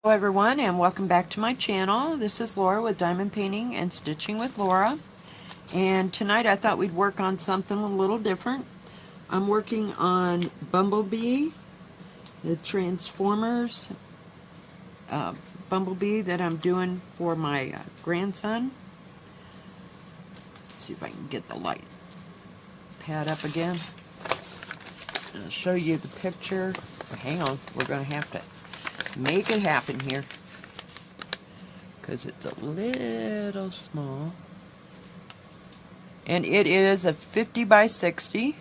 Hello everyone, and welcome back to my channel. This is Laura with Diamond Painting and Stitching with Laura, and tonight I thought we'd work on something a little different. I'm working on Bumblebee, the Transformers Bumblebee that I'm doing for my grandson. Let's see if I can get the light pad up again. I'll show you the picture. Hang on, we're going to have to make it happen here, because it's a little small. And it is a 50 by 60.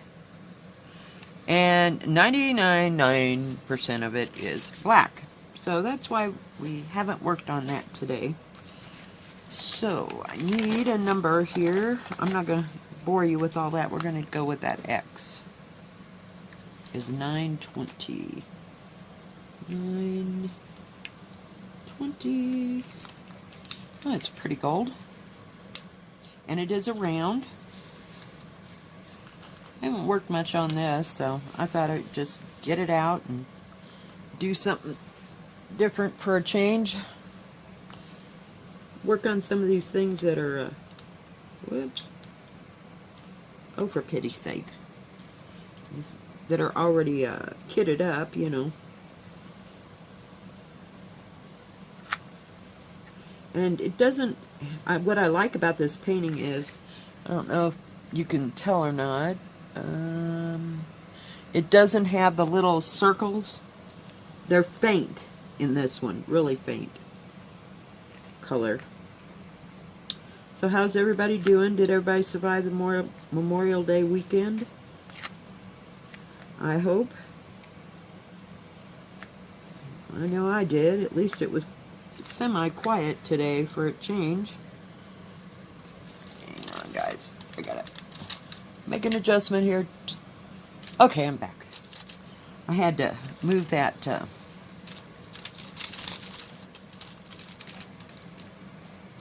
And 99.9% of it is black. So that's why we haven't worked on that today. So I need a number here. I'm not going to bore you with all that. We're going to go with that X. Is 920. 920. Oh, it's pretty gold. And it is a round. I haven't worked much on this, so I thought I'd just get it out and do something different for a change. Work on some of these things that are, whoops. Oh, for pity's sake. That are already kitted up, you know. And it doesn't, what I like about this painting is, I don't know if you can tell or not, it doesn't have the little circles. They're faint in this one, really faint color. So how's everybody doing? Did everybody survive the Memorial Day weekend? I hope. I know I did. At least it was semi-quiet today for a change. Hang on, guys. I gotta make an adjustment here. Okay, I'm back. I had to move that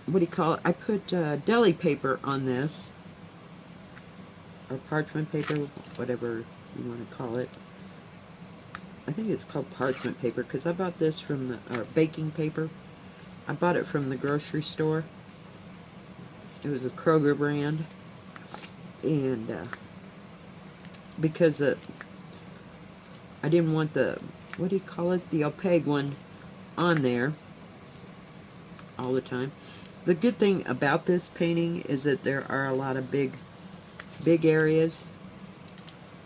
what do you call it? I put deli paper on this, or parchment paper, whatever you want to call it. I think it's called parchment paper because I bought this from the baking paper. I bought it from the grocery store. It was a Kroger brand, and because I didn't want the, what do you call it, the opaque one on there all the time. The good thing about this painting is that there are a lot of big areas,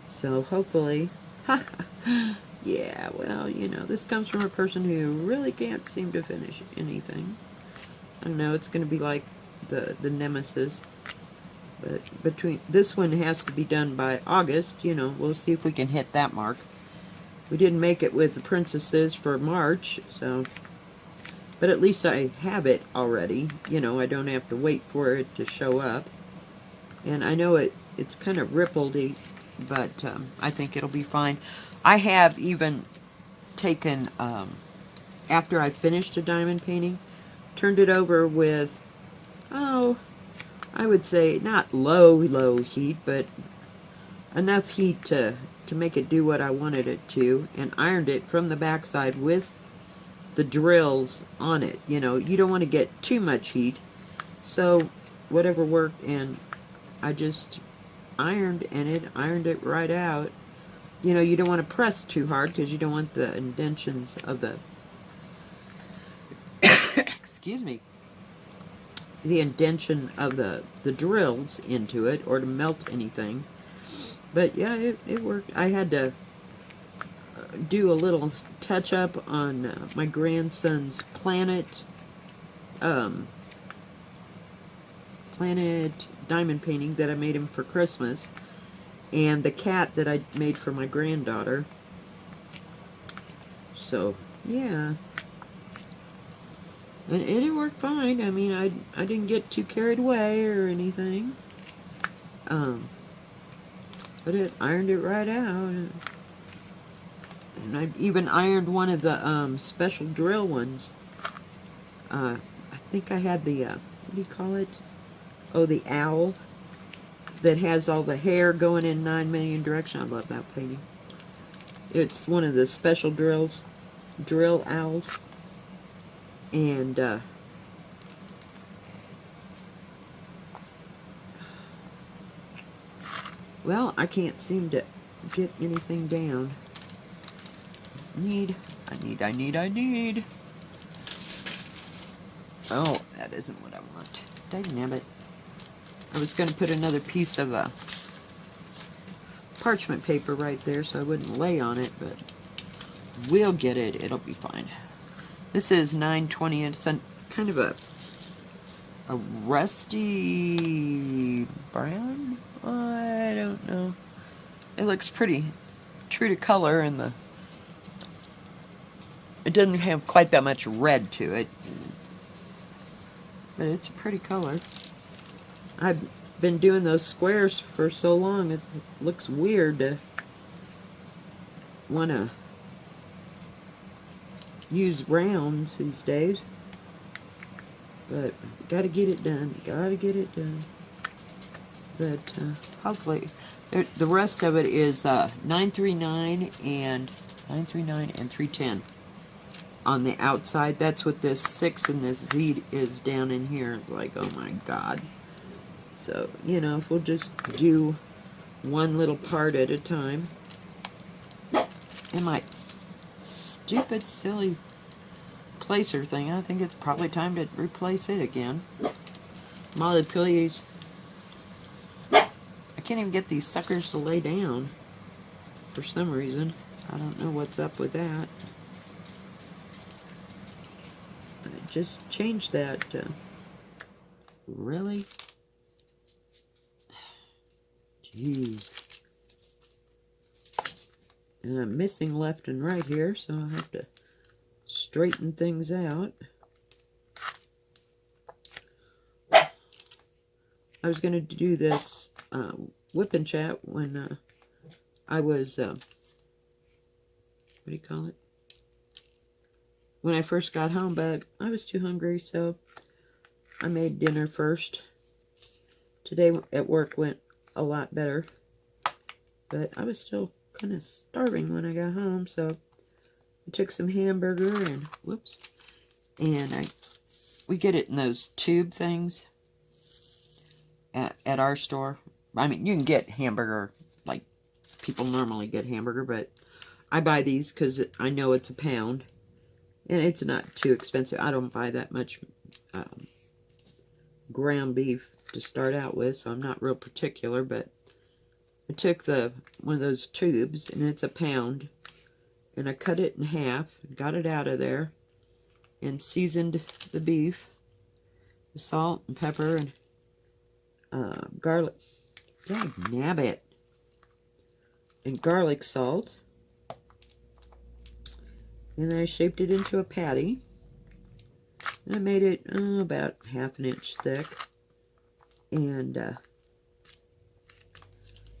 so hopefully yeah, well, you know, this comes from a person who really can't seem to finish anything. I don't know, it's going to be like the Nemesis. But this one has to be done by August, you know, we'll see if we can hit that mark. We didn't make it with the princesses for March, so, but at least I have it already, you know, I don't have to wait for it to show up. And I know it's kind of rippledy, but I think it'll be fine. I have even taken, after I finished a diamond painting, turned it over with, oh, I would say not low heat, but enough heat to make it do what I wanted it to, and ironed it from the backside with the drills on it. You know, you don't want to get too much heat, so whatever worked, and I just ironed, and it ironed it right out. You know, you don't want to press too hard because you don't want the indentions of the excuse me, the indention of the drills into it, or to melt anything. But yeah, it worked. I had to do a little touch up on my grandson's planet diamond painting that I made him for Christmas, and the cat that I made for my granddaughter. So yeah, and it worked fine. I mean, I didn't get too carried away or anything. But it ironed it right out. And I even ironed one of the special drill ones. I think I had the, what do you call it? Oh, the owl that has all the hair going in 9 million directions. I love that painting. It's one of the special drill owls. And well, I can't seem to get anything down. I need. Oh, that isn't what I want. Dangnabbit. I was going to put another piece of parchment paper right there so I wouldn't lay on it, but we'll get it. It'll be fine. This is 920, and it's kind of a rusty brown? I don't know. It looks pretty true to color, and it doesn't have quite that much red to it, but it's a pretty color. I've been doing those squares for so long, it looks weird to want to use rounds these days. But gotta get it done. But hopefully, the rest of it is 939 and 310 on the outside. That's what this 6 and this Z is down in here. Like, oh my God. So, you know, if we'll just do one little part at a time. And my stupid, silly placer thing, I think it's probably time to replace it again. Molly, please. I can't even get these suckers to lay down for some reason. I don't know what's up with that. I just changed that. Really? Jeez. And I'm missing left and right here, so I'll have to straighten things out. I was going to do this whip and chat when I was, what do you call it? When I first got home, but I was too hungry, so I made dinner first. Today at work went a lot better, but I was still kind of starving when I got home, so I took some hamburger and, and we get it in those tube things at our store. I mean, you can get hamburger like people normally get hamburger, but I buy these because I know it's a pound, and it's not too expensive. I don't buy that much ground beef to start out with, so I'm not real particular, but I took one of those tubes, and it's a pound, and I cut it in half, got it out of there, and seasoned the beef with salt and pepper and garlic. Dagnabbit. And garlic salt. And then I shaped it into a patty. And I made it about ½ an inch thick. And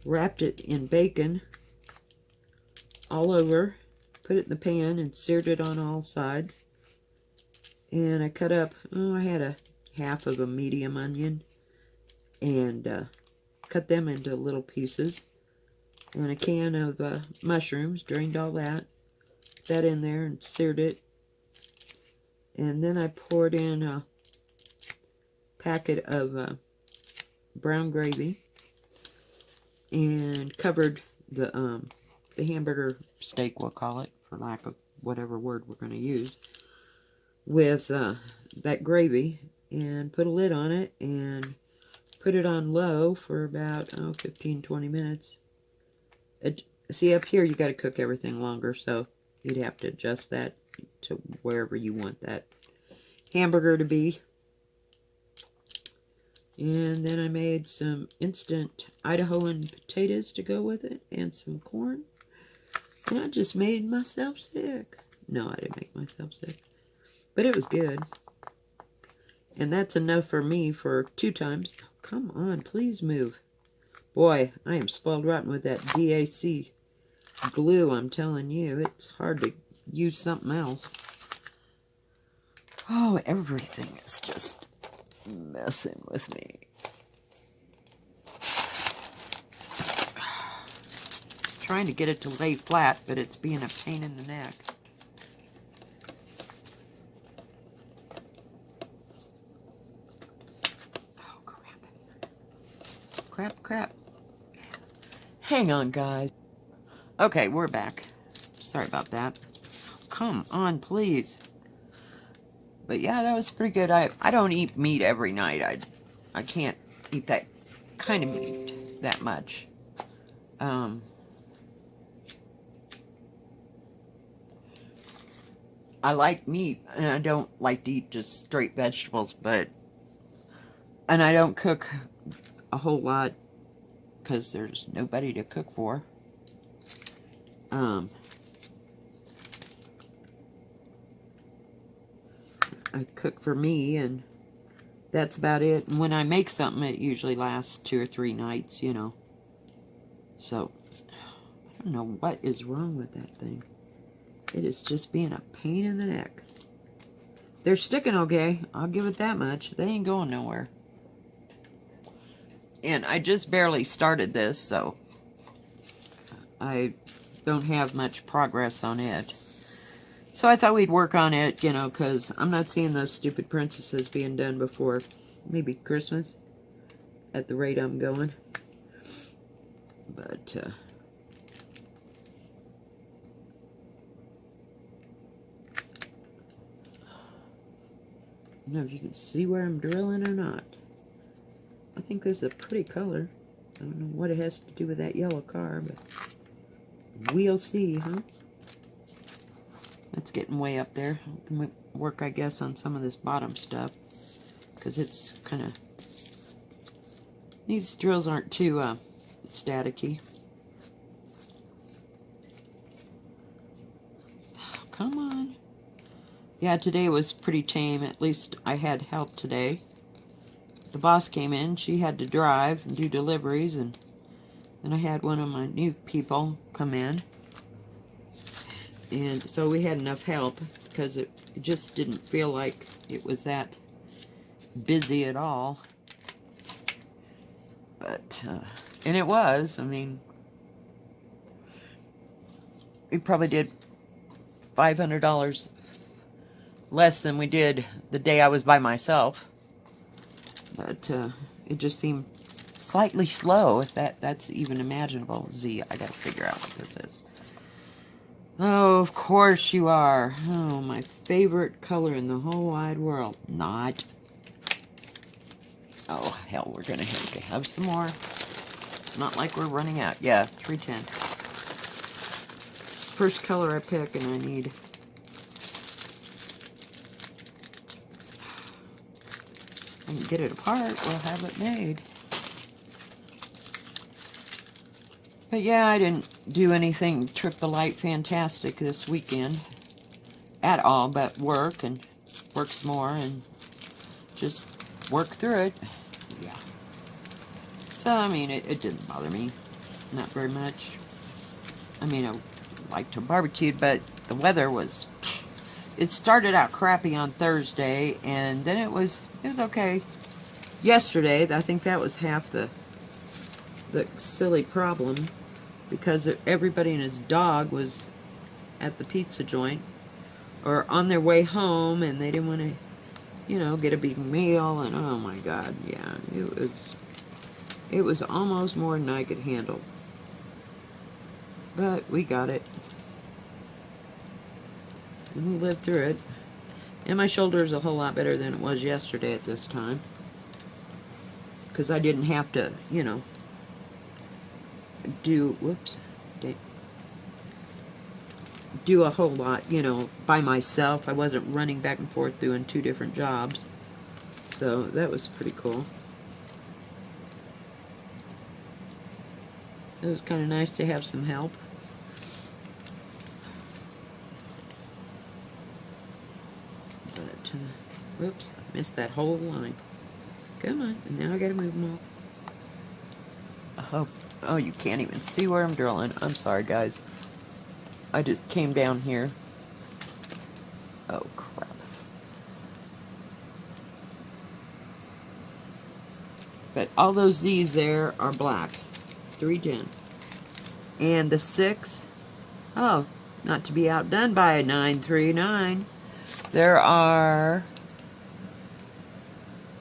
wrapped it in bacon all over. Put it in the pan and seared it on all sides. And I cut up, I had a half of a medium onion. And cut them into little pieces. And a can of mushrooms, drained all that. Put that in there and seared it. And then I poured in a packet of brown gravy. And covered the hamburger steak, we'll call it, for lack of whatever word we're going to use, with that gravy. And put a lid on it and put it on low for about 15-20 minutes. See, up here you got to cook everything longer, so you'd have to adjust that to wherever you want that hamburger to be. And then I made some instant Idahoan potatoes to go with it, and some corn. And I just made myself sick. No, I didn't make myself sick, but it was good. And that's enough for me for 2 times. Come on, please move. Boy, I am spoiled rotten with that DAC glue, I'm telling you. It's hard to use something else. Oh, everything is just messing with me. Trying to get it to lay flat, but it's being a pain in the neck. crap. Hang on, guys. Okay, we're back. Sorry about that. Come on, please. But yeah, that was pretty good. I don't eat meat every night. I can't eat that kind of meat that much. I like meat, and I don't like to eat just straight vegetables, and I don't cook a whole lot because there's nobody to cook for. I cook for me, and that's about it. And when I make something, it usually lasts 2 or 3 nights, you know. So, I don't know what is wrong with that thing. It is just being a pain in the neck. They're sticking okay. I'll give it that much. They ain't going nowhere. And I just barely started this, so I don't have much progress on it. So I thought we'd work on it, you know, because I'm not seeing those stupid princesses being done before maybe Christmas at the rate I'm going. But, I don't know if you can see where I'm drilling or not. I think this is a pretty color. I don't know what it has to do with that yellow car, but we'll see, huh? That's getting way up there. I can work, I guess, on some of this bottom stuff, because it's kind of... These drills aren't too staticky. Oh, come on. Yeah, today was pretty tame. At least I had help today. The boss came in. She had to drive and do deliveries, and then I had one of my new people come in. And so we had enough help, because it just didn't feel like it was that busy at all. But, and it was. I mean, we probably did $500 less than we did the day I was by myself. But it just seemed slightly slow, if that's even imaginable. Z, I gotta figure out what this is. Oh, of course you are. Oh, my favorite color in the whole wide world. Not. Oh, hell, we're gonna have to have some more. Not like we're running out. Yeah, 310. First color I pick, and I need... I can get it apart, we'll have it made. But yeah, I didn't do anything trip the light fantastic this weekend at all, but work and work some more and just work through it. Yeah. So, I mean, it didn't bother me. Not very much. I mean, I like to barbecue, but the weather was... It started out crappy on Thursday, and then it was okay. Yesterday, I think that was half the silly problem, because everybody and his dog was at the pizza joint or on their way home, and they didn't want to, you know, get a big meal. And oh my God, yeah, it was almost more than I could handle. But we got it, and we lived through it. And my shoulder is a whole lot better than it was yesterday at this time, because I didn't have to, you know, do a whole lot, you know, by myself. I wasn't running back and forth doing 2 different jobs. So that was pretty cool. It was kind of nice to have some help. But, whoops, I missed that whole line. Come on, and now I gotta move them all. Oh, you can't even see where I'm drilling. I'm sorry, guys. I just came down here. Oh, crap. But all those Z's there are black. 310. And the 6, oh, not to be outdone by a 939. There are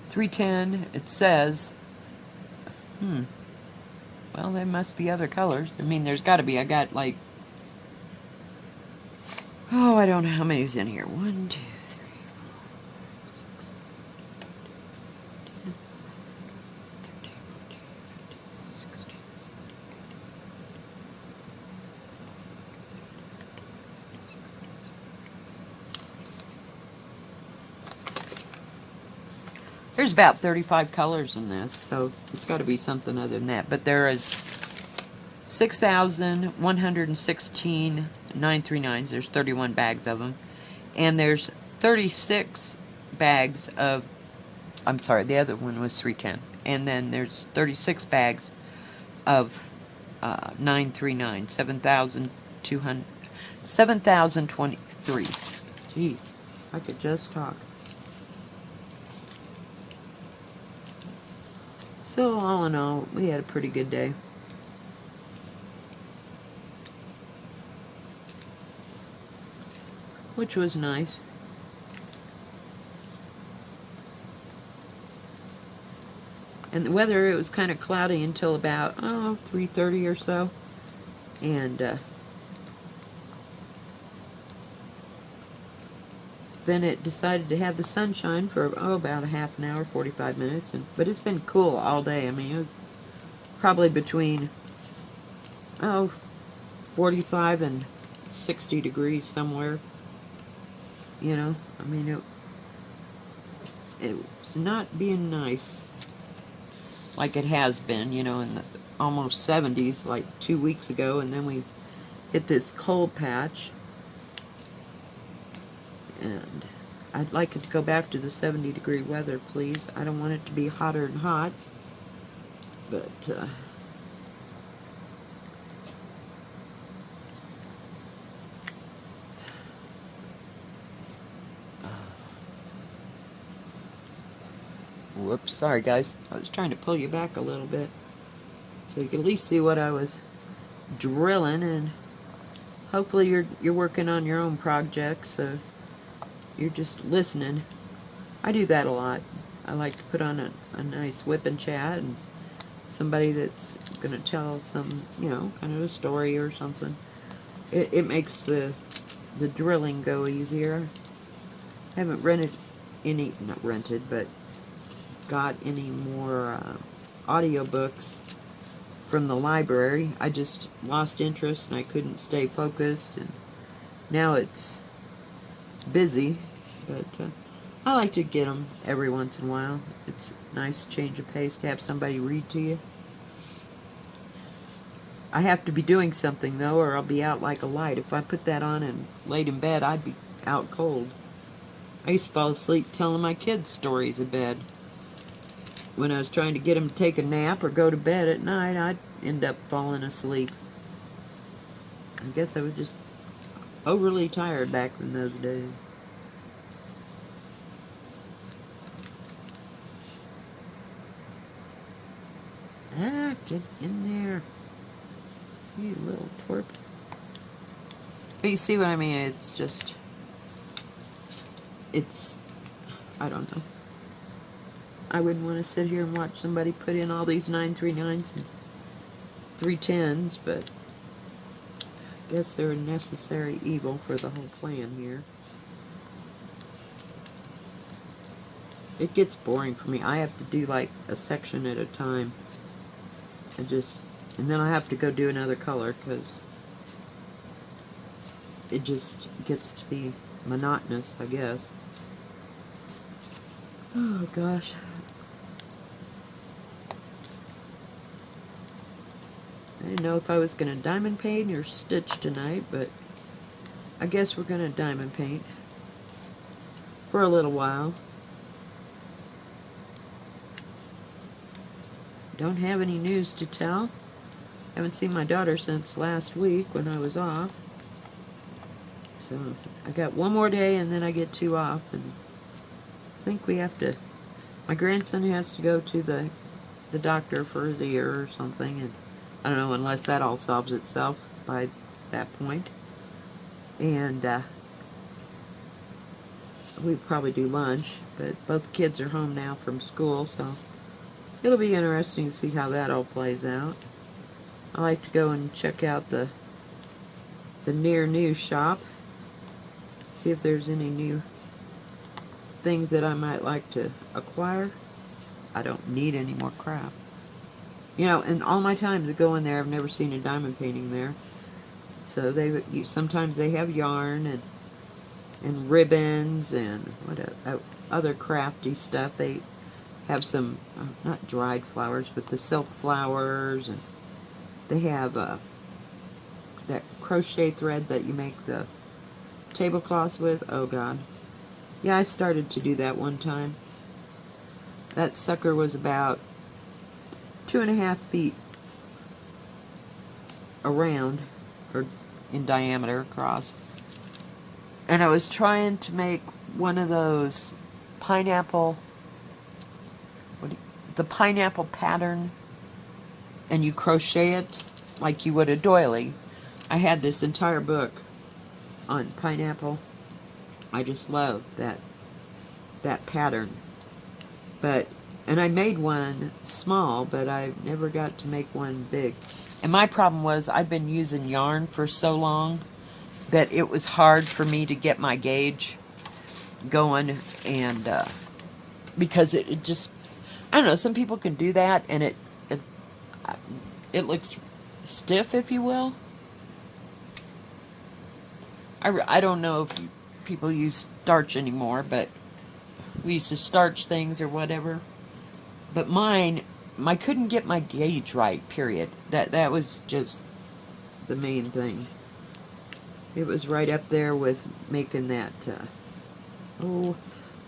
310, it says. Well, there must be other colors. I mean, there's got to be. I got like, oh, I don't know how many's in here. 1, 2, 3, 4, 6, 7, 8, 9, 10, 13, 14, 15, 16, 17. There's about 35 colors in this, so it's got to be something other than that. But there is 6,116 939s. There's 31 bags of them. And there's 36 bags of, I'm sorry, the other one was 310. And then there's 36 bags of 939, 7,023. Jeez, I could just talk. So all in all, we had a pretty good day. Which was nice. And the weather, it was kind of cloudy until about, 3:30 or so. And then it decided to have the sunshine for, about a half an hour, 45 minutes. But it's been cool all day. I mean, it was probably between, 45 and 60 degrees somewhere. You know, I mean, it was not being nice like it has been, you know, in the almost 70s like 2 weeks ago, and then we hit this cold patch. And I'd like it to go back to the 70-degree weather, please. I don't want it to be hotter and hot, but whoops, sorry guys. I was trying to pull you back a little bit so you can at least see what I was drilling, and hopefully you're working on your own projects, so you're just listening. I do that a lot. I like to put on a nice whip and chat, and somebody that's going to tell some, you know, kind of a story or something. It makes the drilling go easier. I haven't not rented, but got any more audiobooks from the library. I just lost interest and I couldn't stay focused, and now it's busy, but I like to get them every once in a while. It's a nice change of pace to have somebody read to you. I have to be doing something though, or I'll be out like a light. If I put that on and laid in bed, I'd be out cold. I used to fall asleep telling my kids stories in bed. When I was trying to get them to take a nap or go to bed at night, I'd end up falling asleep. I guess I was just overly tired back in those days. Ah, get in there, you little twerp. But you see what I mean? It's just, I don't know. I wouldn't want to sit here and watch somebody put in all these 939s and 310s, but I guess they're a necessary evil for the whole plan here. It gets boring for me. I have to do like a section at a time. And then I have to go do another color because it just gets to be monotonous, I guess. Oh gosh. I didn't know if I was going to diamond paint or stitch tonight, but I guess we're going to diamond paint for a little while. Don't have any news to tell. Haven't seen my daughter since last week when I was off. So I got one more day and then I get 2 off, and I think we have to, my grandson has to go to the doctor for his ear or something, and I don't know, unless that all solves itself by that point. And we probably do lunch, but both kids are home now from school, so it'll be interesting to see how that all plays out. I like to go and check out the near new shop. See if there's any new things that I might like to acquire. I don't need any more crap. You know, in all my times to go in there, I've never seen a diamond painting there. So sometimes they have yarn and ribbons and other crafty stuff. They have some, not dried flowers, but the silk flowers, and they have that crochet thread that you make the tablecloths with. Oh God. Yeah, I started to do that one time. That sucker was about 2.5 feet around, or in diameter across. And I was trying to make one of those pineapple, the pineapple pattern, and you crochet it like you would a doily. I had this entire book on pineapple. I just love that pattern. And I made one small, but I never got to make one big. And my problem was I've been using yarn for so long that it was hard for me to get my gauge going, and because it just, I don't know, some people can do that and it looks stiff, if you will. I don't know if people use starch anymore, but we used to starch things or whatever. But I couldn't get my gauge right, period. That was just the main thing. It was right up there with making that, you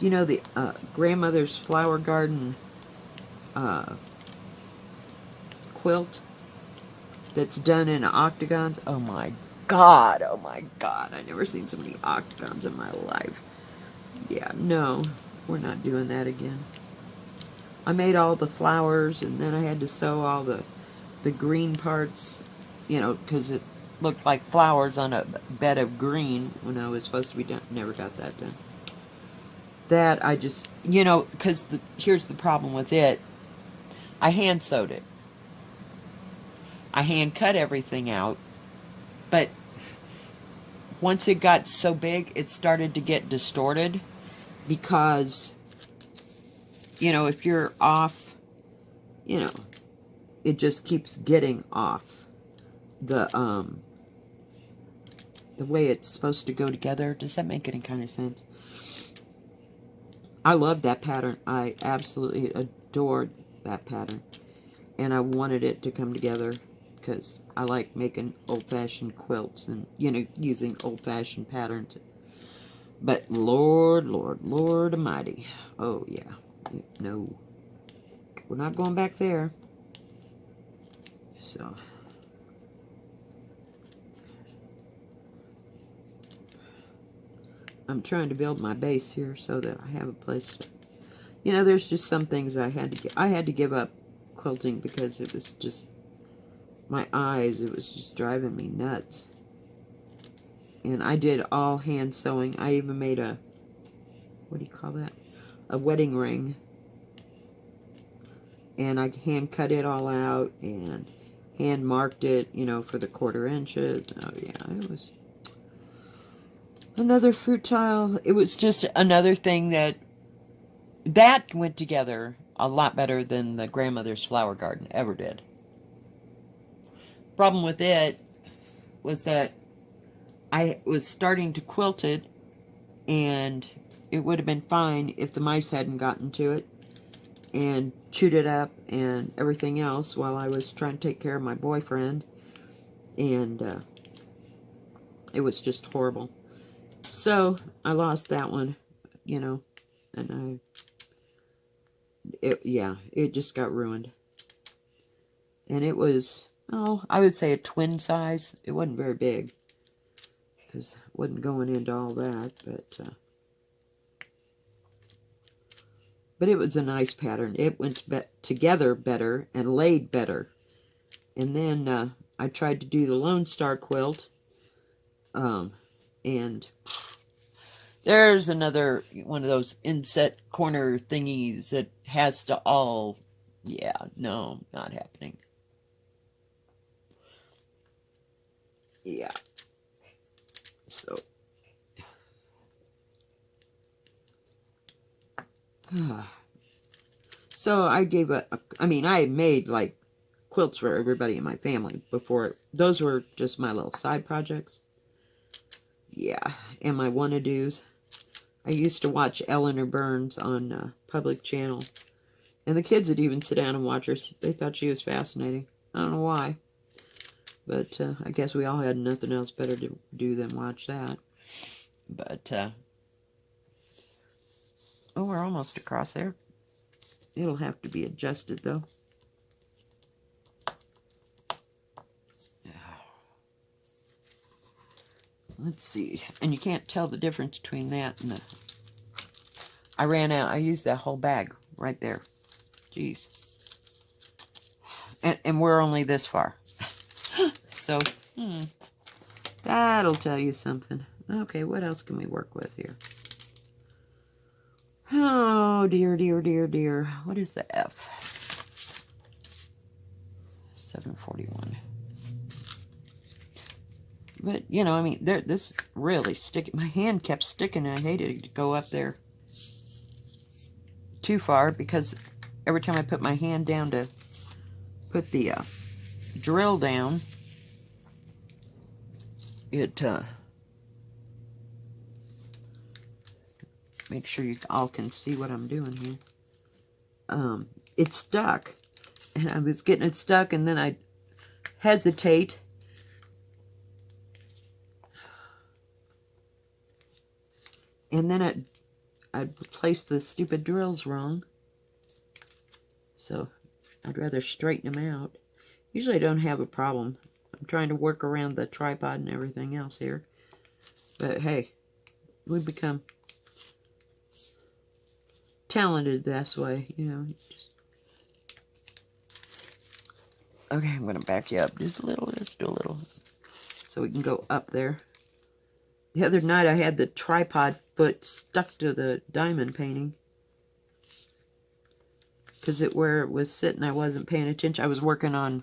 know, the grandmother's flower garden quilt that's done in octagons. Oh my God, I've never seen so many octagons in my life. Yeah, no, we're not doing that again. I made all the flowers, and then I had to sew all the green parts, you know, because it looked like flowers on a bed of green when I was supposed to be done. Never got that done. That I just, you know, because here's the problem with it. I hand sewed it. I hand cut everything out, but once it got so big, it started to get distorted, because, you know, if you're off, you know, it just keeps getting off the way it's supposed to go together. Does that make any kind of sense? I love that pattern. I absolutely adored that pattern, and I wanted it to come together because I like making old-fashioned quilts and, you know, using old-fashioned patterns. But Lord Almighty, oh yeah, no, we're not going back there. So I'm trying to build my base here so that I have a place to, you know, there's just some things I had to give up quilting because it was just, my eyes, it was just driving me nuts. And I did all hand sewing. I even made a, what do you call that? A wedding ring. And I hand cut it all out and hand marked it, you know, for the 1/4 inches. Oh yeah, it was another fruit tile. It was just another thing that went together a lot better than the grandmother's flower garden ever did. Problem with it was that I was starting to quilt it, and it would have been fine if the mice hadn't gotten to it and chewed it up and everything else while I was trying to take care of my boyfriend, and it was just horrible. So I lost that one, you know, and it just got ruined. And it was, oh, I would say a twin size. It wasn't very big, because I wasn't going into all that, but it was a nice pattern. It went together better and laid better. And then I tried to do the Lone Star quilt, and there's another one of those inset corner thingies that has to all, yeah, no, not happening. Yeah. So. So I gave I mean, I had made like quilts for everybody in my family before. Those were just my little side projects. Yeah, and my wanna-dos. I used to watch Eleanor Burns on Public Channel. And the kids would even sit down and watch her. They thought she was fascinating. I don't know why. But I guess we all had nothing else better to do than watch that. But, oh, we're almost across there. It'll have to be adjusted, though. Let's see. And you can't tell the difference between that and the... I ran out. I used that whole bag right there. Jeez. And we're only this far. So, that'll tell you something. Okay, what else can we work with here? Oh, dear, dear, dear, dear. What is the F? 741. But, you know, I mean, this really sticking. My hand kept sticking, and I hated to go up there too far, because every time I put my hand down to put the drill down, it, make sure you all can see what I'm doing here. It stuck, and I was getting it stuck, and then I'd hesitate. And then I'd place the stupid drills wrong. So I'd rather straighten them out. Usually I don't have a problem. I'm trying to work around the tripod and everything else here. But hey, we become talented this way, you know. Okay, I'm going to back you up just a little, just do a little. So we can go up there. The other night I had the tripod foot stuck to the diamond painting. Because where it was sitting, I wasn't paying attention. I was working on,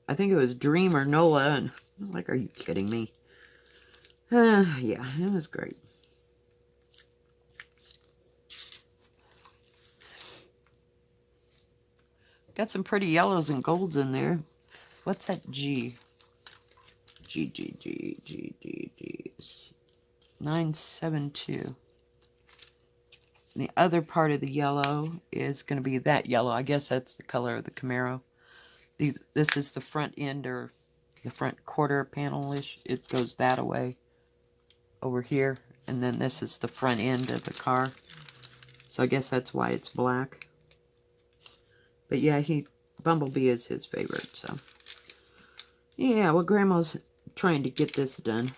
I think it was Dream or Nola, and I was like, are you kidding me? Yeah, it was great. Got some pretty yellows and golds in there. What's that G? G. 972. And the other part of the yellow is going to be that yellow. I guess that's the color of the Camaro. This is the front end, or the front quarter panel-ish. It goes that away over here. And then this is the front end of the car. So I guess that's why it's black. But yeah, Bumblebee is his favorite, so. Yeah, well, Grandma's trying to get this done.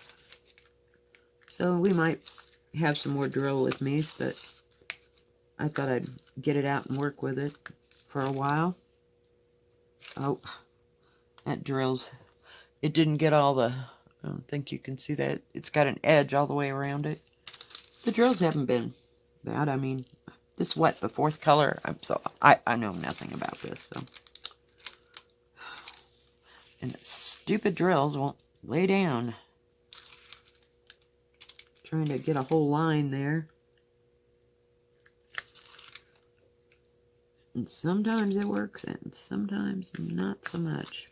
So we might have some more drill with me, but I thought I'd get it out and work with it for a while. Oh, that drills. It didn't get all the, I don't think you can see that. It's got an edge all the way around it. The drills haven't been bad. I mean, this is what, the fourth color? So I know nothing about this, so. And the stupid drills won't lay down. Trying to get a whole line there. And sometimes it works, and sometimes not so much.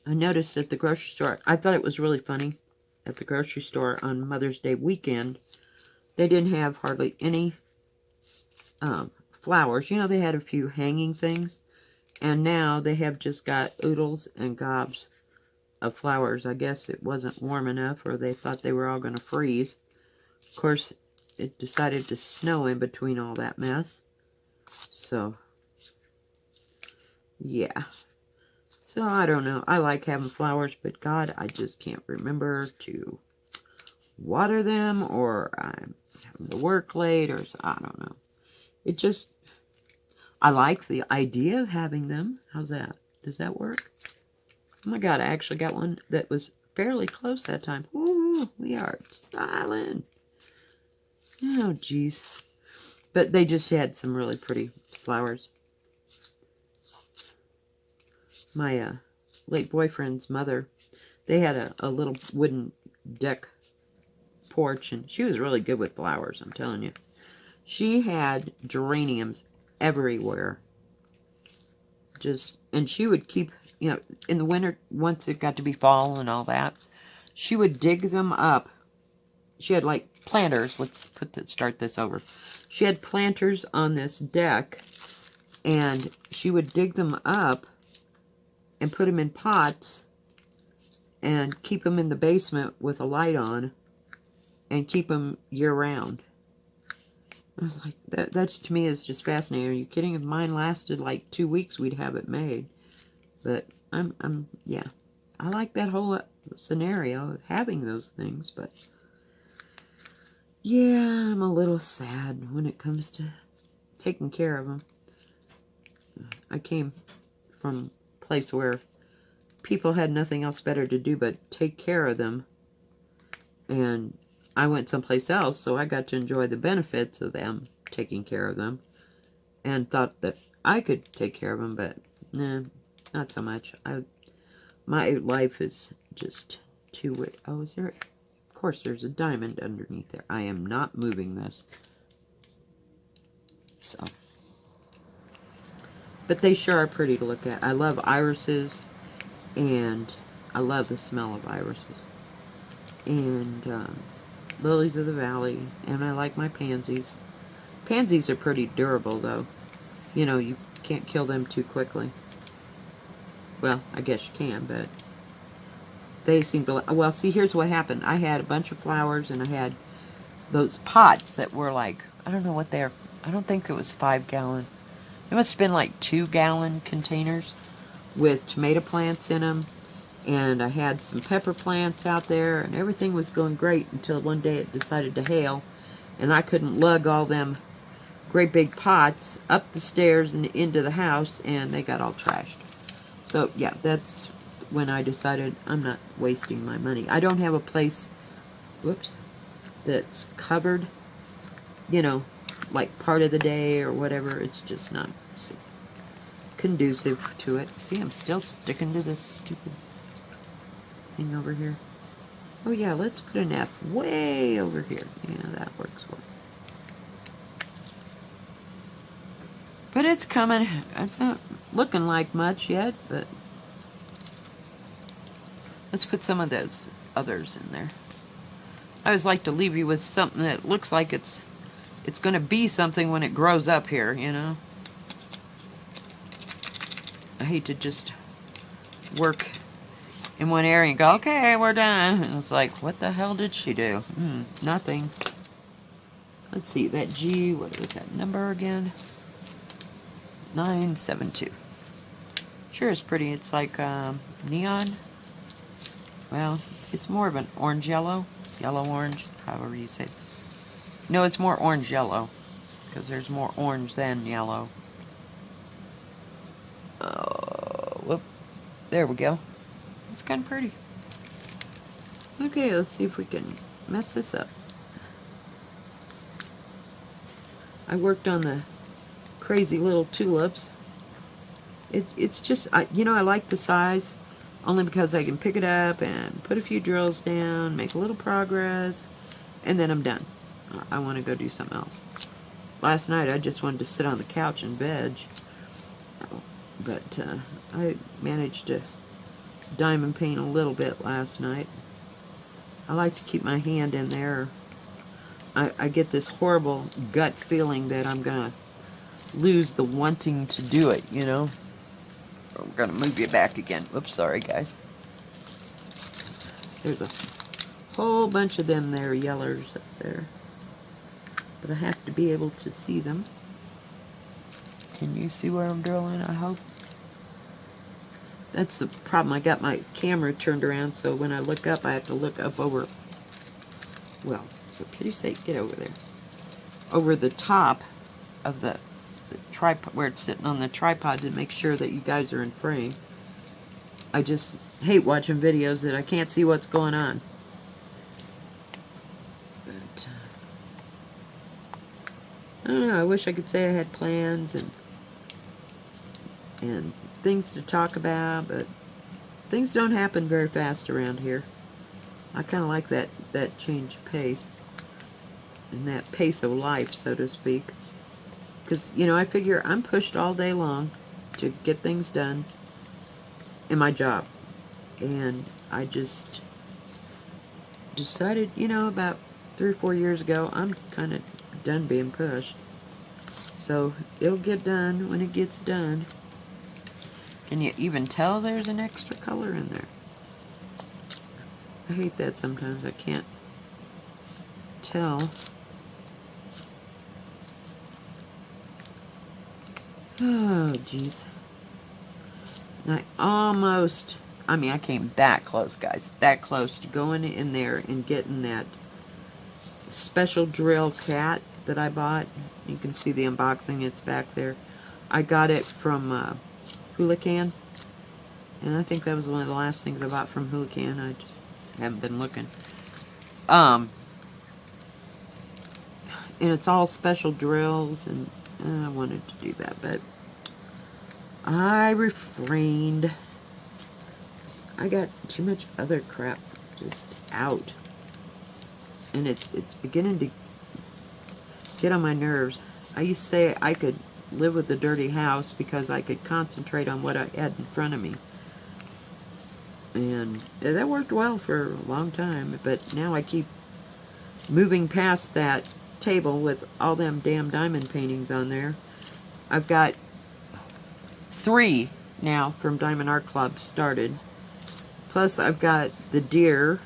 I noticed at the grocery store, I thought it was really funny, at the grocery store on Mother's Day weekend, they didn't have hardly any flowers. You know, they had a few hanging things, and now they have just got oodles and gobs of flowers. I guess it wasn't warm enough, or they thought they were all going to freeze. Of course, it decided to snow in between all that mess. So, yeah. So, I don't know. I like having flowers, but God, I just can't remember to water them, or I'm having to work late, or I don't know. It just, I like the idea of having them. How's that? Does that work? Oh my God, I actually got one that was fairly close that time. Ooh, we are styling. Oh, geez. But they just had some really pretty flowers. My late boyfriend's mother, they had a little wooden deck porch, and she was really good with flowers, I'm telling you. She had geraniums everywhere. And she would keep, in the winter, once it got to be fall and all that, she would dig them up. She had like planters. Let's start this over. She had planters on this deck, and she would dig them up and put them in pots and keep them in the basement with a light on and keep them year round. I was like, that to me is just fascinating. Are you kidding? If mine lasted like 2 weeks, we'd have it made. But yeah. I like that whole scenario of having those things, but yeah, I'm a little sad when it comes to taking care of them. I came from a place where people had nothing else better to do but take care of them. And I went someplace else, so I got to enjoy the benefits of them taking care of them. And thought that I could take care of them, but nah, not so much. My life is just too... Oh, is there... Of course, there's a diamond underneath there. I am not moving this. So... But they sure are pretty to look at. I love irises, and I love the smell of irises. And lilies of the valley, and I like my pansies. Pansies are pretty durable, though. You can't kill them too quickly. Well, I guess you can, but they seem to... Well, see, here's what happened. I had a bunch of flowers, and I had those pots that were like... I don't know what they're... I don't think it was 5-gallon. It must have been like 2-gallon containers with tomato plants in them. And I had some pepper plants out there, and everything was going great until one day it decided to hail. And I couldn't lug all them great big pots up the stairs and into the house, and they got all trashed. So, yeah, that's when I decided I'm not wasting my money. I don't have a place, whoops, that's covered, like part of the day or whatever. It's just not conducive to it. See, I'm still sticking to this stupid thing over here. Oh, yeah, let's put an F way over here. Yeah, that works well. But it's coming. It's not looking like much yet, but let's put some of those others in there. I always like to leave you with something that looks like it's going to be something when it grows up here, I hate to just work in one area and go, okay, we're done. And it's like, what the hell did she do? Nothing. Let's see, that G, what was that number again? 972. Sure, it's pretty. It's like neon. Well, it's more of an orange yellow. Yellow-orange, however you say it. No, it's more orange-yellow, because there's more orange than yellow. Oh, whoop. There we go. It's kind of pretty. Okay, let's see if we can mess this up. I worked on the crazy little tulips. It's just, I like the size, only because I can pick it up and put a few drills down, make a little progress, and then I'm done. I want to go do something else. Last night I just wanted to sit on the couch and veg, but I managed to diamond paint a little bit last night. I like to keep my hand in there. I get this horrible gut feeling that I'm going to lose the wanting to do it, We're going to move you back again. Whoops, sorry guys. There's a whole bunch of them there, yellers up there. But I have to be able to see them. Can you see where I'm drilling, I hope? That's the problem. I got my camera turned around, so when I look up, I have to look up over, well, for pity's sake, get over there. Over the top of the tripod, where it's sitting on the tripod, to make sure that you guys are in frame. I just hate watching videos that I can't see what's going on. But, I don't know, I wish I could say I had plans and things to talk about, but things don't happen very fast around here. I kind of like that change of pace, and that pace of life, so to speak. Because, you know, I figure I'm pushed all day long to get things done in my job. And I just decided, you know, about 3 or 4 years ago, I'm kind of done being pushed. So it'll get done when it gets done. Can you even tell there's an extra color in there? I hate that sometimes. I can't tell. Oh, jeez. I mean, I came that close, guys. That close to going in there and getting that special drill cat that I bought. You can see the unboxing. It's back there. I got it from Houlihan. And I think that was one of the last things I bought from Houlihan. I just haven't been looking. And it's all special drills, and I wanted to do that, but I refrained. I got too much other crap just out. And it's beginning to get on my nerves. I used to say I could live with a dirty house because I could concentrate on what I had in front of me. And that worked well for a long time, but now I keep moving past that table with all them damn diamond paintings on there. I've got 3 now from Diamond Art Club started. Plus I've got the deer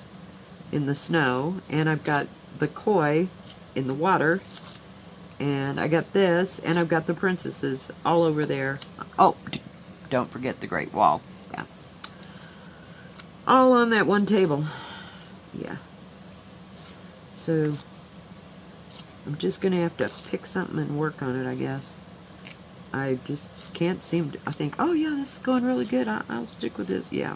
in the snow, and I've got the koi in the water, and I got this, and I've got the princesses all over there. Oh, don't forget the Great Wall. Yeah. All on that one table. Yeah. So I'm just going to have to pick something and work on it, I guess. I just can't seem to... I think, oh yeah, this is going really good. I'll stick with this. Yeah.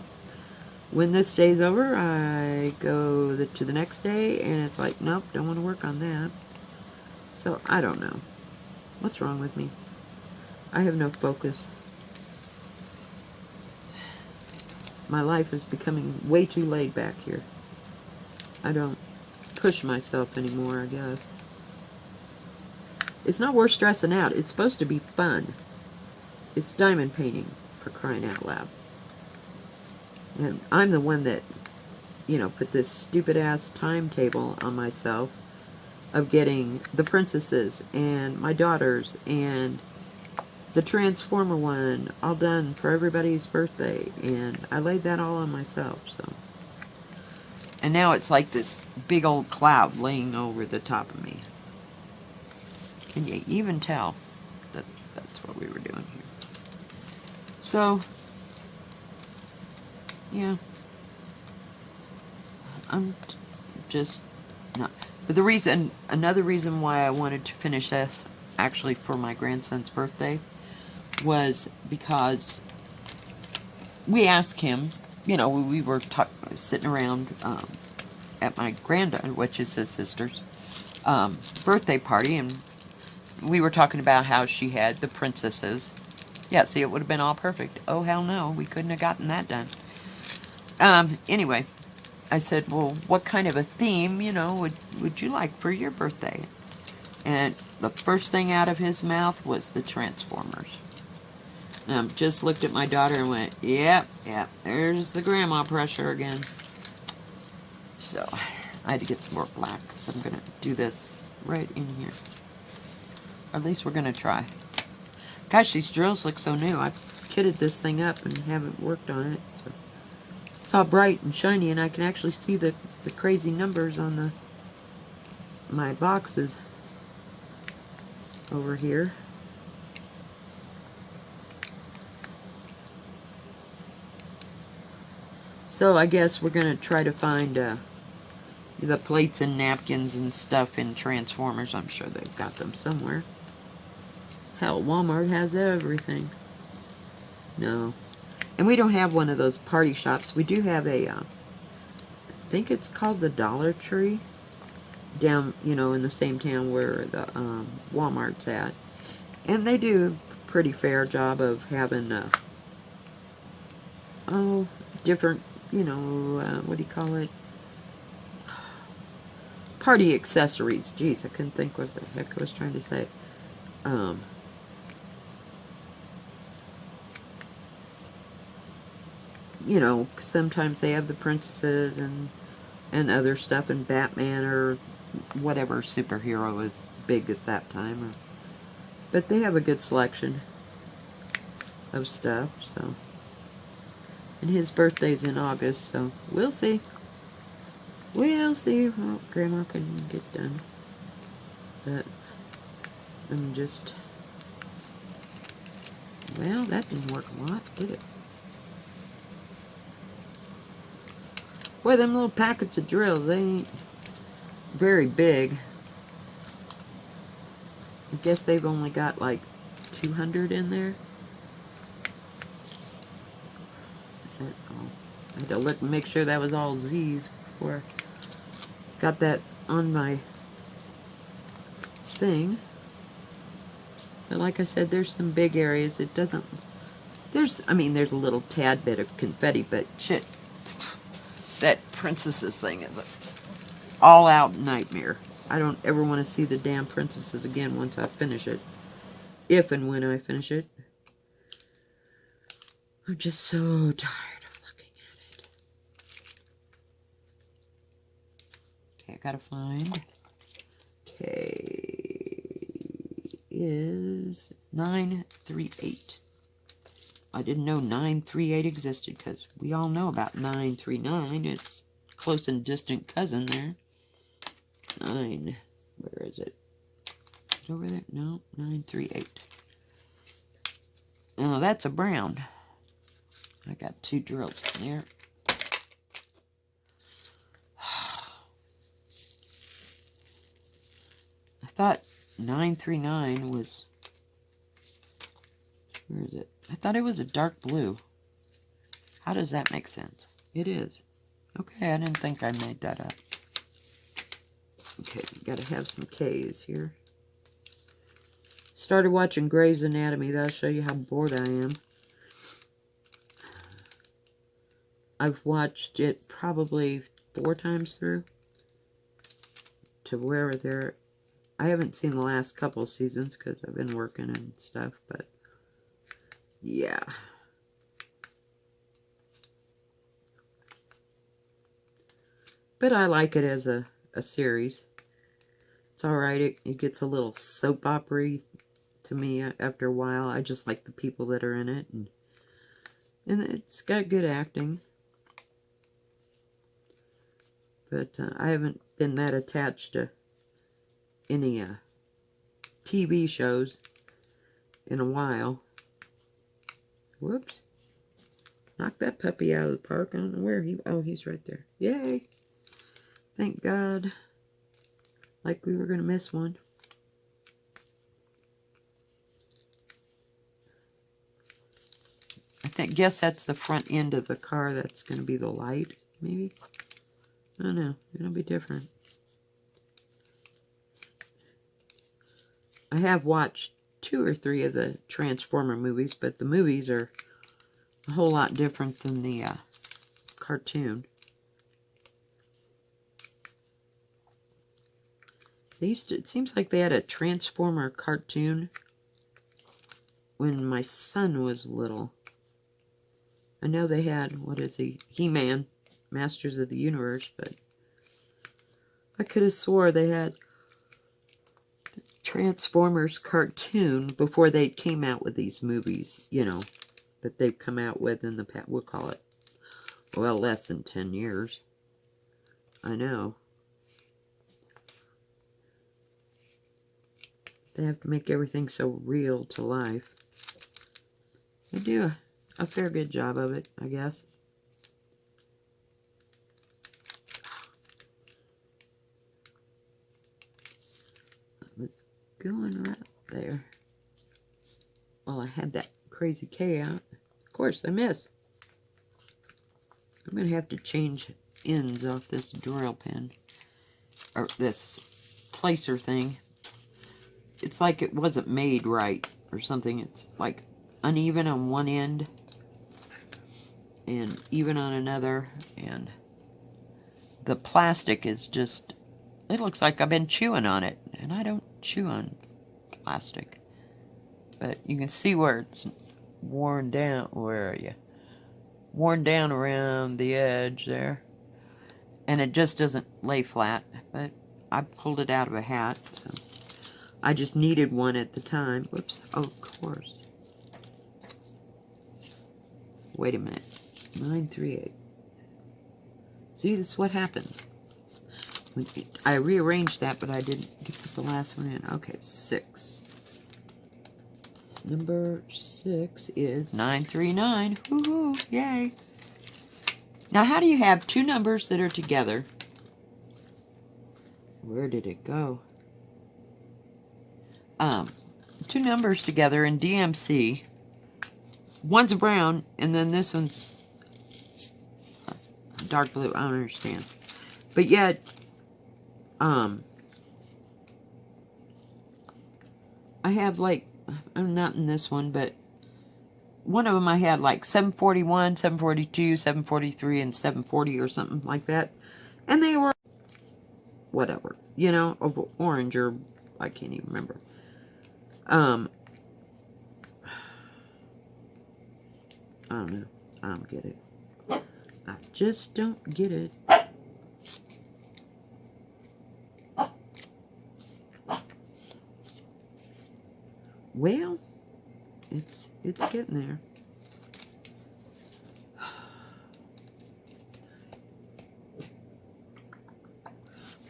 When this day's over, I go to the next day, and it's like, nope, don't want to work on that. So, I don't know. What's wrong with me? I have no focus. My life is becoming way too laid back here. I don't push myself anymore, I guess. It's not worth stressing out. It's supposed to be fun. It's diamond painting, for crying out loud. And I'm the one that, you know, put this stupid-ass timetable on myself of getting the princesses and my daughters and the Transformer one all done for everybody's birthday. And I laid that all on myself, so. And now it's like this big old cloud laying over the top of me. Can you even tell that that's what we were doing here? So, yeah. I'm just not. But another reason why I wanted to finish this, actually for my grandson's birthday, was because we asked him, you know, we were sitting around at my granddaughter, which is his sister's, birthday party, and we were talking about how she had the princesses. Yeah, see, it would have been all perfect. Oh, hell no, we couldn't have gotten that done. Anyway, I said, well, what kind of a theme, you know, would you like for your birthday? And the first thing out of his mouth was the Transformers. Just looked at my daughter and went, yep, there's the grandma pressure again. So, I had to get some more black, so I'm going to do this right in here. Or at least we're going to try. Gosh, these drills look so new. I've kitted this thing up and haven't worked on it. So it's all bright and shiny, and I can actually see the crazy numbers on my boxes over here. So I guess we're going to try to find the plates and napkins and stuff in Transformers. I'm sure they've got them somewhere. Hell, Walmart has everything. No. And we don't have one of those party shops. We do have a, I think it's called the Dollar Tree, down, you know, in the same town where the Walmart's at. And they do a pretty fair job of having, oh, different, you know, what do you call it? Party accessories. Jeez, I couldn't think what the heck I was trying to say. You know, sometimes they have the princesses and other stuff, and Batman or whatever superhero is big at that time. But they have a good selection of stuff, so. And his birthday's in August, so we'll see. We'll see what Grandma can get done. But I'm just... Well, that didn't work a lot, did it? Boy, them little packets of drills, they ain't very big. I guess they've only got like 200 in there. Is that all? I had to look and make sure that was all Z's before I got that on my thing. But like I said, there's some big areas. It doesn't... There's, I mean, there's a little tad bit of confetti, but shit. That princesses thing is an all-out nightmare. I don't ever want to see the damn princesses again once I finish it. If and when I finish it. I'm just so tired of looking at it. Okay, I gotta find. K is 938. I didn't know 938 existed because we all know about 939. It's close and distant cousin there. 9. Where is it? Is it over there? No, 938. Oh, that's a brown. I got 2 drills in there. I thought 939 was... Where is it? I thought it was a dark blue. How does that make sense? It is. Okay, I didn't think I made that up. Okay, gotta have some K's here. Started watching Grey's Anatomy. That'll show you how bored I am. I've watched it probably 4 times through. To where they're... I haven't seen the last couple of seasons because I've been working and stuff, but... Yeah. But I like it as a series. It's alright. It gets a little soap opera-y to me after a while. I just like the people that are in it. And it's got good acting. But I haven't been that attached to any TV shows in a while. Whoops. Knocked that puppy out of the park. I don't know where he... Oh, he's right there. Yay. Thank God. Like we were going to miss one. Guess that's the front end of the car. That's going to be the light, maybe? I don't know. It'll be different. I have watched 2 or 3 of the Transformer movies, but the movies are a whole lot different than the cartoon. It seems like they had a Transformer cartoon when my son was little. I know they had, what is he? He-Man, Masters of the Universe, but I could have swore they had the Transformers cartoon before they came out with these movies, you know, that they've come out with in the past, we'll call it, well, less than 10 years. I know. They have to make everything so real to life. They do a fair good job of it, I guess. I was going right there. Well, I had that crazy K out. Of course, I missed. I'm going to have to change ends off this drill pen. Or this placer thing. It's like it wasn't made right or something. It's like uneven on one end and even on another. And the plastic is just, it looks like I've been chewing on it. And I don't chew on plastic. But you can see where it's worn down. Where are you? Worn down around the edge there. And it just doesn't lay flat. But I pulled it out of a hat. So I just needed one at the time. Whoops. Oh, of course. Wait a minute. 938. See, this is what happens. I rearranged that, but I didn't get the last one in. Okay, 6. Number 6 is 939. Woohoo! Yay! Now, how do you have two numbers that are together? Where did it go? Two numbers together in DMC. One's brown, and then this one's dark blue. I don't understand. But yet, I have like, I'm not in this one, but one of them I had like 741, 742, 743, and 740 or something like that. And they were whatever, you know, of orange or I can't even remember. I don't know. I don't get it. I just don't get it. Well, it's getting there.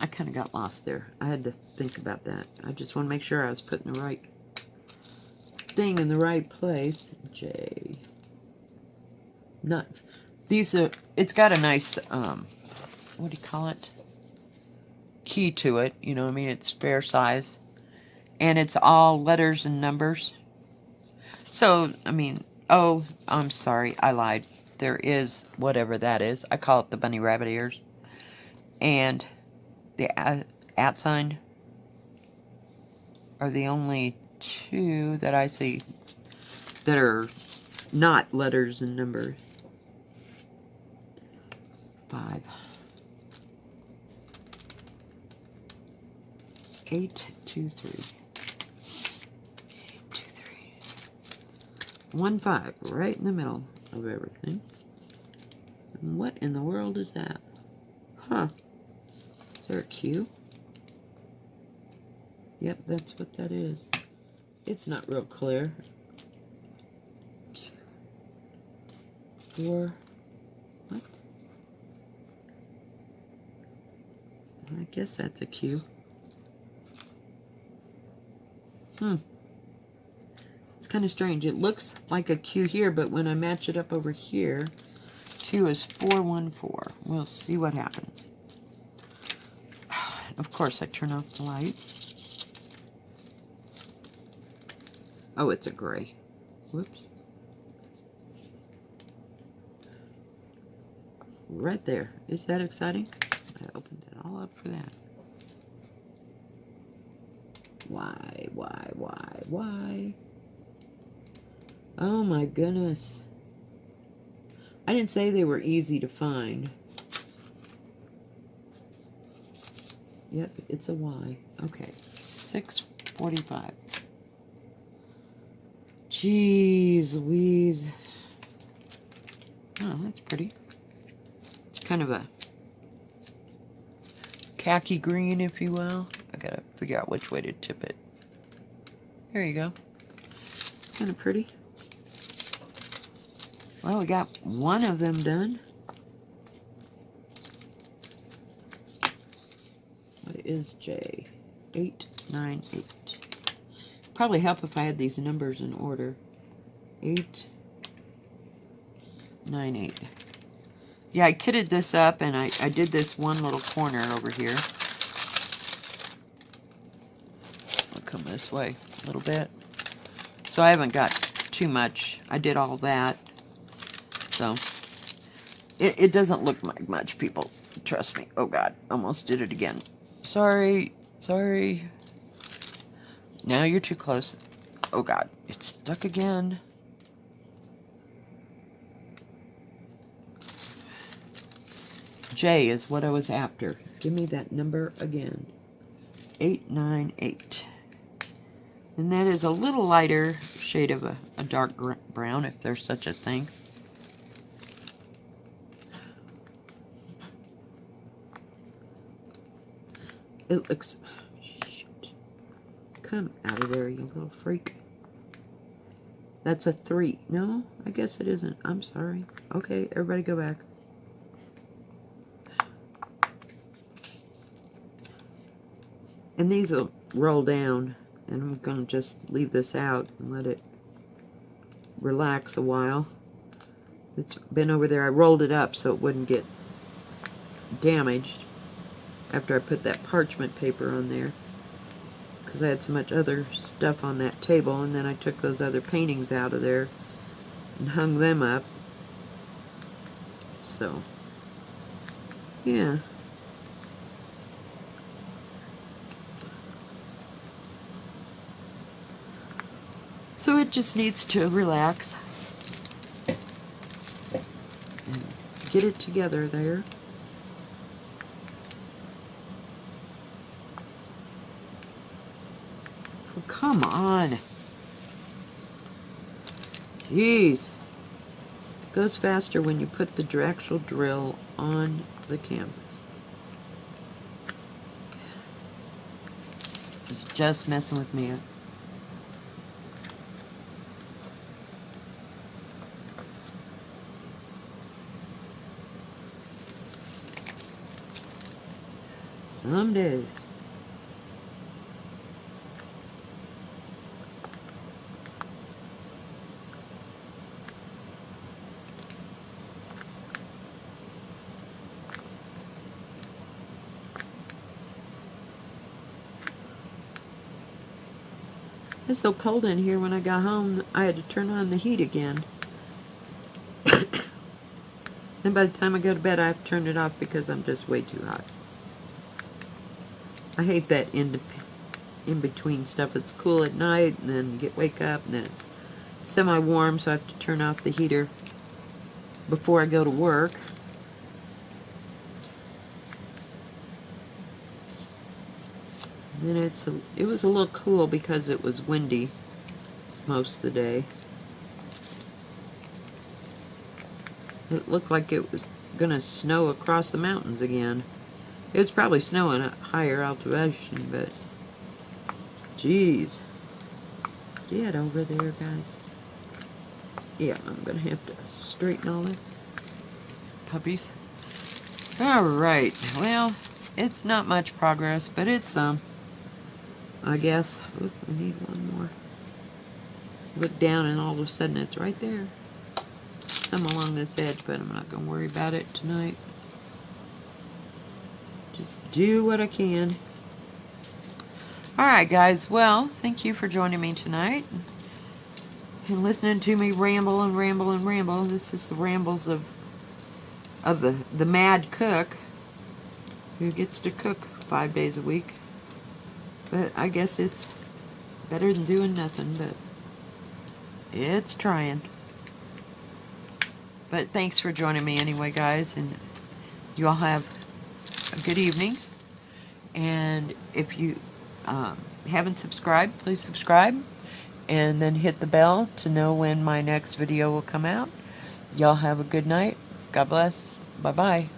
I kind of got lost there. I had to think about that. I just want to make sure I was putting the right thing in the right place. J. Not these are. It's got a nice what do you call it? Key to it. You know what I mean? It's fair size, and it's all letters and numbers. So I mean, oh, I'm sorry, I lied. There is whatever that is. I call it the bunny rabbit ears, and the at sign are the only two that I see that are not letters and numbers. 5. 8, 2, 3. 8, 2, 3. 1, 5, right in the middle of everything. And what in the world is that? Huh. Is there a Q? Yep, that's what that is. It's not real clear. 4. What? I guess that's a Q. It's kind of strange. It looks like a Q here, but when I match it up over here, Q is 414. We'll see what happens. Of course, I turn off the light. Oh, it's a gray. Whoops. Right there. Is that exciting? I opened that all up for that. Why? Oh my goodness. I didn't say they were easy to find. Yep, it's a Y. Okay, 645. Jeez Louise. Oh, that's pretty. It's kind of a khaki green, if you will. I gotta figure out which way to tip it. There you go. It's kind of pretty. Well, we got one of them done. What is J? 898. Probably help if I had these numbers in order. 898. Yeah, I kitted this up, and I did this one little corner over here. I'll come this way a little bit. So I haven't got too much. I did all that. So It doesn't look like much, people. Trust me. Oh, God. Almost did it again. Sorry. Sorry. Now you're too close. Oh, God. It's stuck again. J is what I was after. Give me that number again. 898. And that is a little lighter shade of a dark brown, if there's such a thing. It looks... Shoot. Come out of there, you little freak. That's a 3. No, I guess it isn't. I'm sorry. Okay, everybody go back. And these will roll down. And I'm going to just leave this out and let it relax a while. It's been over there. I rolled it up so it wouldn't get damaged after I put that parchment paper on there, because I had so much other stuff on that table, and then I took those other paintings out of there and hung them up. So, yeah. So it just needs to relax and get it together there. Oh, come on. Jeez. It goes faster when you put the actual drill on the canvas. It's just messing with me. Some days. It's so cold in here. When I got home, I had to turn on the heat again. Then by the time I go to bed, I have to turn it off because I'm just way too hot. I hate that in-between stuff. It's cool at night, and then wake up, and then it's semi-warm, so I have to turn off the heater before I go to work. And then it was a little cool because it was windy most of the day. It looked like it was gonna snow across the mountains again. It was probably snowing at higher elevation, but geez. Get over there, guys. Yeah, I'm gonna have to straighten all the puppies. Alright, well, it's not much progress, but it's some. I guess. Oop, we need one more. Look down and all of a sudden it's right there. Some along this edge, but I'm not gonna worry about it tonight. Just do what I can. Alright, guys. Well, thank you for joining me tonight and listening to me ramble and ramble and ramble. This is the rambles of the mad cook who gets to cook 5 days a week. But I guess it's better than doing nothing, but it's trying. But thanks for joining me anyway, guys, and you all have a good evening. And if you haven't subscribed, please subscribe, and then hit the bell to know when my next video will come out. Y'all have a good night. God bless. Bye-bye.